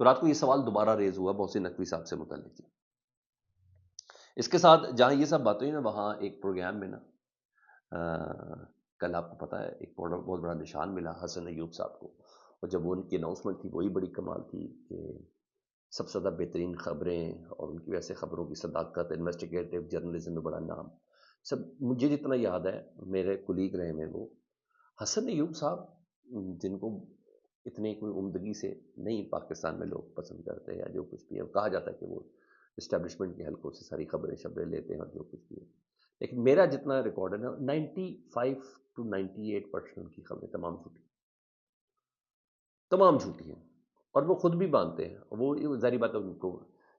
تو رات کو یہ سوال دوبارہ ریز ہوا محسن نقوی صاحب سے متعلق. اس کے ساتھ جہاں یہ سب باتیں ہوئی نا، وہاں ایک پروگرام میں نا کل آپ کو پتا ہے ایک بہت بڑا نشان ملا حسن ایوب صاحب کو، اور جب وہ ان کی اناؤنسمنٹ تھی وہی بڑی کمال تھی کہ سب سے زیادہ بہترین خبریں اور ان کی ویسے خبروں کی صداقت، انویسٹیگیٹو جرنلزم میں بڑا نام. سب مجھے جتنا یاد ہے، میرے کولیگ رہے ہیں وہ حسن ایوب صاحب، جن کو اتنی کوئی عمدگی سے نہیں پاکستان میں لوگ پسند کرتے، یا جو کچھ بھی ہے کہا جاتا ہے کہ وہ اسٹیبلشمنٹ کے حلقوں سے ساری خبریں لیتے ہیں اور جو کچھ بھی ہے، لیکن میرا جتنا ریکارڈ ہے نا 95 to 98% کی خبریں تمام جھوٹی ہیں، اور وہ خود بھی مانتے ہیں. وہ ظاہری بات ہے ان کو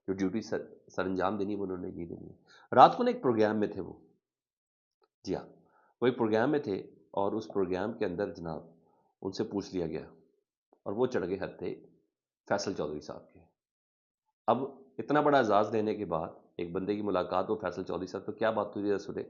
جو ڈیوٹی سر انجام دینی ہے انہوں نے یہ دینی ہے. رات کو نا ایک پروگرام میں تھے وہ، جی ہاں وہ ایک پروگرام میں تھے، اور اس پروگرام کے اندر جناب ان سے پوچھ لیا گیا، اور وہ چڑھ گئے حد تھے فیصل چودھری صاحب کے. اب اتنا بڑا اعزاز دینے کے بعد ایک بندے کی ملاقات ہو فیصل چودھری صاحب، تو کیا بات ہوئی رسولے؟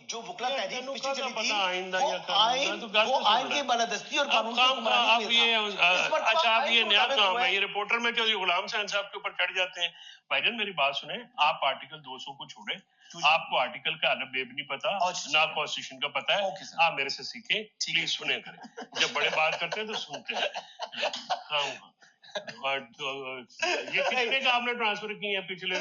جو وکلا تحریک پیچھے چلی تھی وہ آئین کی بالادستی اور قانون کی حکمرانی کے لیے تھا. اچھا آپ یہ نیا کام ہے، یہ رپورٹر میں جو غلام حسین صاحب کے اوپر چڑھ جاتے ہیں. بھائی جان میری بات سنیں، آپ آرٹیکل 200 کو چھوڑیں، آپ کو آرٹیکل کا الف بیب نہیں پتا، نہ کانسٹیٹیوشن کا پتا ہے. آپ میرے سے سیکھیں پلیز، سنیں کریں. جب بڑے بات کرتے ہیں تو سنتے ہیں. ہاں یہ کتنے کا آپ نے ٹرانسفر کی ہیں پچھلے؟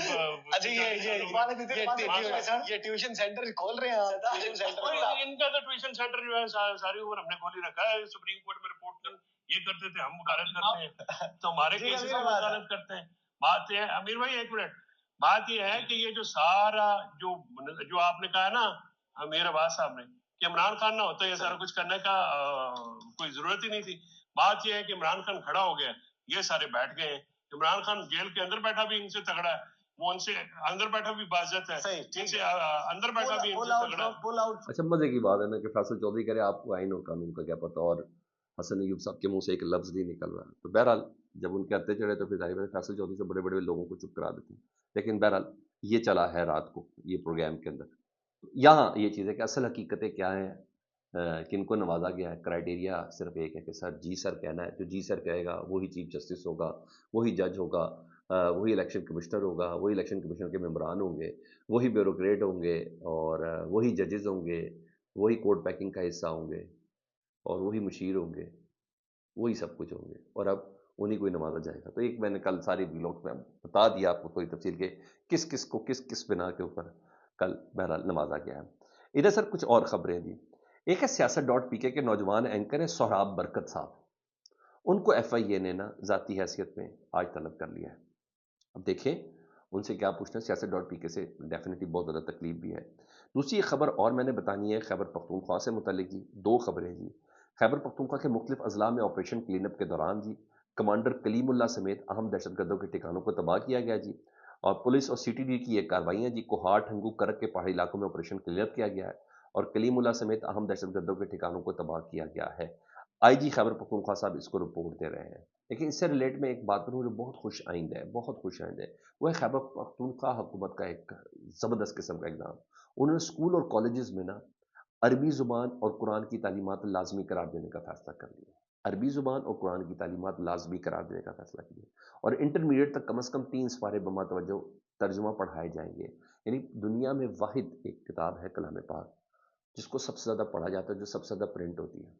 یہ ٹیوشن سینٹر کھول رہے ہیں ان کا تو ٹیوشن سینٹر جو ہے ساری عمر ہم نے کھول ہی رکھا ہے. سپریم کورٹ میں رپورٹ یہ کرتے تھے، ہم وکالت کرتے ہیں تو ہمارے کیسز میں وکالت کرتے ہیں. بات یہ ہے امیر بھائی، ایک منٹ، بات یہ ہے کہ یہ جو سارا جو آپ نے کہا نا امیر عباس صاحب نے کہ عمران خان نہ ہوتا یہ سارا کچھ کرنے کا کوئی ضرورت ہی نہیں تھی. بات یہ ہے کہ عمران خان کھڑا ہو گیا، یہ سارے بیٹھ گئے ہیں. عمران خان جیل کے اندر بیٹھا بھی ان سے تگڑا ہے، وہ ان سے اندر بیٹھا بھی باعزت ہے، ان سے اندر بیٹھا بھی ان سے تگڑا ہے. اچھا مزے کی بات ہے نا کہ فیصل چودھری کرے آپ کو آئین اور قانون کا کیا پتا، اور حسن ایوب صاحب کے منہ سے ایک لفظ نہیں نکل رہا. تو بہرحال جب ان کے ہتھے چڑھے تو پھر ظاہر ہے فیصل چودھری سے بڑے بڑے لوگوں کو چپ کرا دیتے ہیں. لیکن بہرحال یہ چلا ہے رات کو یہ پروگرام کے اندر. یہاں یہ چیز ہے کہ اصل حقیقتیں کیا ہیں، کن کو نوازا گیا ہے. کرائیٹیریا صرف ایک ہے کہ سر جی سر کہنا ہے، جو جی سر کہے گا وہی چیف جسٹس ہوگا، وہی جج ہوگا، وہی الیکشن کمشنر ہوگا، وہی الیکشن کمیشن کے ممبران ہوں گے، وہی بیوروکریٹ ہوں گے، اور وہی ججز ہوں گے، وہی کوڈ پیکنگ کا حصہ ہوں گے، اور وہی مشیر ہوں گے، وہی سب کچھ ہوں گے، اور اب انہیں کو ہی نوازا جائے گا. تو ایک میں نے کل ساری بلاگ میں بتا دیا آپ کو تھوڑی تفصیل کے کس کس کو کس کس بنا کے اوپر کل بہرحال نوازا گیا ہے. ادھر سر کچھ اور خبریں جی. ایک ہے سیاست ڈاٹ پی کے نوجوان اینکر ہیں سہراب برکت صاحب، ان کو ایف آئی اے نے نا ذاتی حیثیت میں آج طلب کر لیا ہے. اب دیکھیں ان سے کیا پوچھنا ہے. سیاست ڈاٹ پی کے سے ڈیفینیٹلی بہت زیادہ تکلیف بھی ہے. دوسری ایک خبر اور میں نے بتانی ہے خیبر پختونخوا سے متعلق جی. دو خبریں جی. خیبر پختونخوا کے مختلف اضلاع میں آپریشن کلین اپ کے دوران جی کمانڈر کلیم اللہ سمیت اہم دہشت گردوں کے ٹھکانوں کو تباہ کیا گیا جی. اور پولیس اور سی ٹی ڈی کی یہ کارروائیاں جی کوہاٹ، ٹھنگو، کرک کے پہاڑی علاقوں میں آپریشن کلین اپ کیا گیا ہے، اور کلیم اللہ سمیت اہم دہشت گردوں کے ٹھکانوں کو تباہ کیا گیا ہے. آئی جی خیبر پختونخوا صاحب اس کو رپورٹ دے رہے ہیں. لیکن اس سے ریلیٹ میں ایک بات کروں جو بہت خوش آئند ہے، بہت خوش آئند ہے. وہ ہے خیبر پختونخوا حکومت کا ایک زبردست قسم کا اقدام. انہوں نے اسکول اور کالجز میں نا عربی زبان اور قرآن کی تعلیمات لازمی قرار دینے کا فیصلہ کر لیا. عربی زبان اور قرآن کی تعلیمات لازمی قرار دینے کا فیصلہ کیا، اور انٹرمیڈیٹ تک کم از کم 3 سپارے بما توجہ ترجمہ پڑھائے جائیں گے. یعنی دنیا میں واحد ایک کتاب ہے کلام پاک جس کو سب سے زیادہ پڑھا جاتا ہے، جو سب سے زیادہ پرنٹ ہوتی ہے.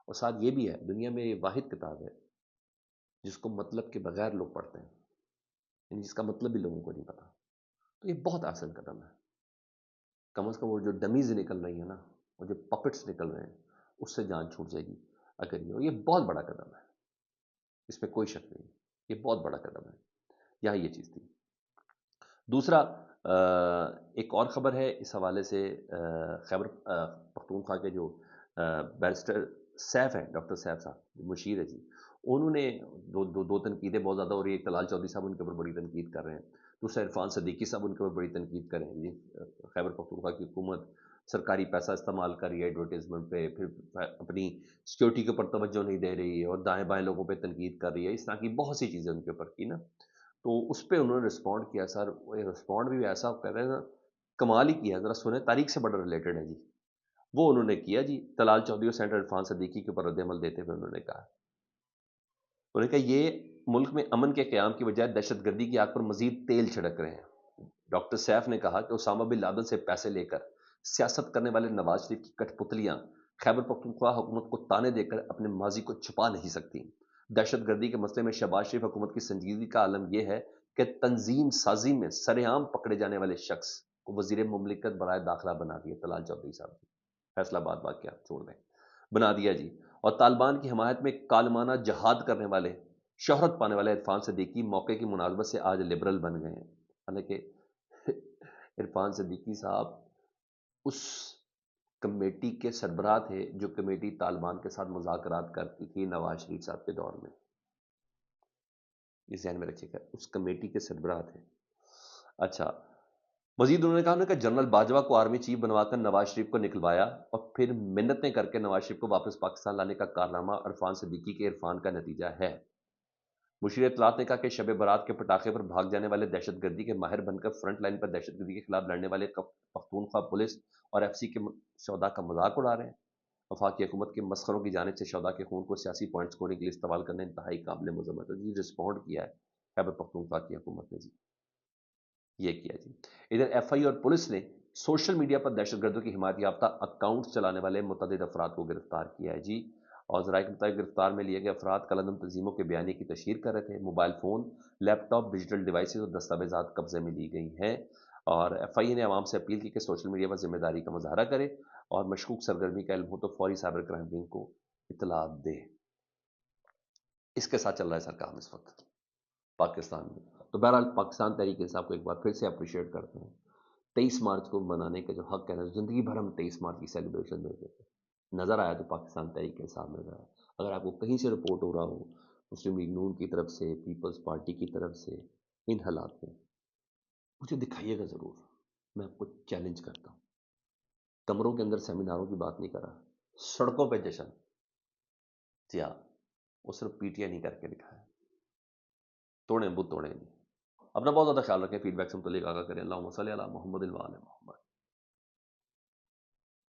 اور ساتھ یہ بھی ہے دنیا میں یہ واحد کتاب ہے جس کو مطلب کے بغیر لوگ پڑھتے ہیں، یعنی جس کا مطلب بھی لوگوں کو نہیں پتا. تو یہ بہت آسان قدم ہے. کم از کم وہ جو ڈمیز نکل رہی ہیں نا، اور جو پپٹس نکل رہے ہیں، اس سے جان چھوٹ جائے گی اگر یہ بہت بڑا قدم ہے، اس میں کوئی شک نہیں. یہ بہت بڑا قدم ہے. یہاں یہ چیز تھی. دوسرا ایک اور خبر ہے اس حوالے سے. خیبر پختونخوا کے جو بیرسٹر سیف ہیں، ڈاکٹر سیف صاحب مشیر ہے جی، انہوں نے دو تنقیدیں بہت زیادہ ہو رہی ہے. ایک طلال چودھری صاحب ان کے اوپر بڑی تنقید کر رہے ہیں، دوسرا عرفان صدیقی صاحب ان کے اوپر بڑی تنقید کر رہے ہیں جی. خیبر پختونخوا کی حکومت سرکاری پیسہ استعمال کر رہی ہے ایڈورٹیزمنٹ پہ، پھر اپنی سیکورٹی کے اوپر توجہ نہیں دے رہی ہے، اور دائیں بائیں لوگوں پہ تنقید کر رہی ہے. اس طرح کی بہت سی چیزیں ان کے اوپر کی نا. تو اس پہ انہوں نے رسپونڈ کیا. سر رسپونڈ بھی ایسا کر رہے ہیں نا، کمال ہی کیا. ذرا سنیں، تاریخ سے بڑا ریلیٹڈ ہے جی. وہ انہوں نے کیا جی طلال چودھری اور سینٹر عرفان صدیقی کے اوپر رد عمل دیتے ہوئے انہوں نے کہا یہ ملک میں امن کے قیام کی بجائے دہشت گردی کی آگ پر مزید تیل چھڑک رہے ہیں۔ ڈاکٹر سیف نے کہا کہ اسامہ بن لادن سے پیسے لے کر سیاست کرنے والے نواز شریف کی کٹھ پتلیاں خیبر پختونخوا حکومت کو تانے دے کر اپنے ماضی کو چھپا نہیں سکتی۔ دہشت گردی کے مسئلے میں شہباز شریف حکومت کی سنجیدگی کا عالم یہ ہے کہ تنظیم سازی میں سر عام پکڑے جانے والے شخص کو وزیر مملکت برائے داخلہ بنا دیا۔ طلال چودھری صاحب جی، فیصلہ آباد واقعہ چھوڑ دیں، بنا دیا جی۔ اور طالبان کی حمایت میں کالمانہ جہاد کرنے والے، شہرت پانے والے عرفان صدیقی موقع کی مناسبت سے آج لبرل بن گئے ہیں۔ حالانکہ عرفان صدیقی صاحب اس کمیٹی کے سربراہ تھے جو کمیٹی طالبان کے ساتھ مذاکرات کرتی تھی نواز شریف صاحب کے دور میں، یہ ذہن میں رکھیے گا، اس کمیٹی کے سربراہ تھے۔ اچھا، مزید انہوں نے کہا کہ جنرل باجوہ کو آرمی چیف بنوا کر نواز شریف کو نکلوایا اور پھر منتیں کر کے نواز شریف کو واپس پاکستان لانے کا کارنامہ عرفان صدیقی کے عرفان کا نتیجہ ہے۔ مشیر اطلاعات نے کہا کہ شب برات کے پٹاخے پر بھاگ جانے والے دہشت گردی کے ماہر بن کر فرنٹ لائن پر دہشت گردی کے خلاف لڑنے والے پختونخوا پولیس اور ایف سی کے شہداء کا مذاق اڑا رہے ہیں۔ وفاقی حکومت کے مسخروں کی جانب سے شہداء کے خون کو سیاسی پوائنٹ سکورنگ کے لیے استعمال کرنا انتہائی قابل مذمت ہے۔ جی رسپونڈ کیا ہے خیبر پختونخوا کی حکومت نے، جی یہ کیا جی۔ ادھر ایف آئی اور پولیس نے سوشل میڈیا پر دہشت گردوں کی حمایت یافتہ اکاؤنٹ چلانے والے متعدد افراد کو گرفتار کیا ہے جی۔ اور ذرائع کے مطابق گرفتار میں لیے گئے افراد کالعدم تنظیموں کے بیانیے کی تشہیر کر رہے تھے۔ موبائل فون، لیپ ٹاپ، ڈیجیٹل ڈیوائسز اور دستاویزات قبضے میں لی گئی ہیں۔ اور ایف آئی اے نے عوام سے اپیل کی کہ سوشل میڈیا پر ذمہ داری کا مظاہرہ کرے اور مشکوک سرگرمی کا علم ہو تو فوری سائبر کرائم ونگ کو اطلاع دے۔ اس کے ساتھ چل رہا ہے سر کام اس وقت پاکستان میں۔ تو بہرحال پاکستان تحریک انصاف کو ایک بار پھر سے اپریشیٹ کرتے ہیں۔ 23 مارچ کو منانے کا جو حق ہے نا، زندگی بھر ہم 23 مارچ کی سیلیبریشن دیتے تھے، نظر آیا تو پاکستان تحریک انصاف نظر آیا۔ اگر آپ کو کہیں سے رپورٹ ہو رہا ہو مسلم لیگ نون کی طرف سے، پیپلز پارٹی کی طرف سے ان حالات میں، مجھے دکھائیے گا ضرور، میں آپ کو چیلنج کرتا ہوں۔ کمروں کے اندر سیمیناروں کی بات نہیں کر رہا، سڑکوں پہ جشن، جی ہاں، وہ صرف پی ٹی آئی نہیں کر کے دکھایا۔ توڑیں بت توڑیں نہیں۔ اپنا بہت زیادہ خیال رکھیں، فیڈ بیک سے متعلق آگاہ کریں۔ اللہم صلی علی محمد و آل محمد۔